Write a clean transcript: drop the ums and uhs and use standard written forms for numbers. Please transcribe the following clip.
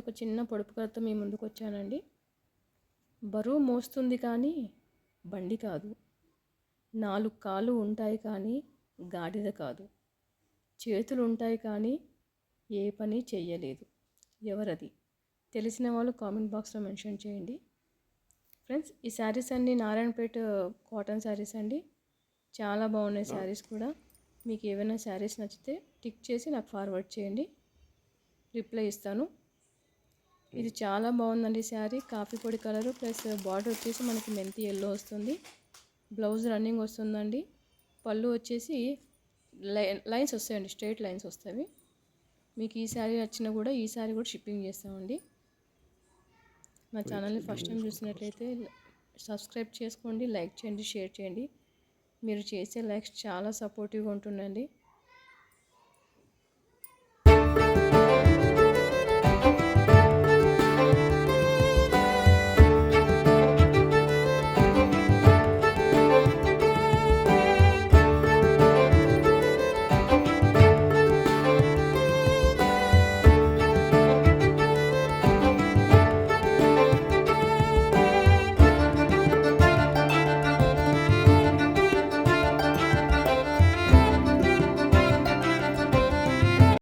ఒక చిన్న పొడుపు కథతో మీ ముందుకు వచ్చానండి. బరువు మోస్తుంది కానీ బండి కాదు, 4 కాళ్ళు ఉంటాయి కానీ గాడిద కాదు, చేతులు ఉంటాయి కానీ ఏ పని చెయ్యలేదు. ఎవరది? తెలిసిన వాళ్ళు కామెంట్ బాక్స్లో మెన్షన్ చేయండి. ఫ్రెండ్స్, ఈ శారీస్ అన్నీ నారాయణపేట కాటన్ శారీస్ అండి. చాలా బాగున్నాయి శారీస్ కూడా. మీకు ఏమైనా శారీస్ నచ్చితే టిక్ చేసి నాకు ఫార్వర్డ్ చేయండి, రిప్లై ఇస్తాను. ఇది చాలా బాగుందండి శారీ. కాఫీ పొడి కలరు ప్లస్ బార్డర్ వచ్చేసి మనకి మెంతి ఎల్లో వస్తుంది. బ్లౌజ్ రన్నింగ్ వస్తుందండి. పళ్ళు వచ్చేసి లైన్స్ వస్తాయండి, స్ట్రైట్ లైన్స్ వస్తాయి. మీకు ఈ శారీ నచ్చినా కూడా ఈ శారీ కూడా షిప్పింగ్ చేస్తామండి. నా ఛానల్ని ఫస్ట్ టైం చూసినట్లయితే సబ్స్క్రైబ్ చేసుకోండి, లైక్ చేయండి, షేర్ చేయండి. మీరు చేసే లైక్స్ చాలా సపోర్టివ్గా ఉంటుందండి.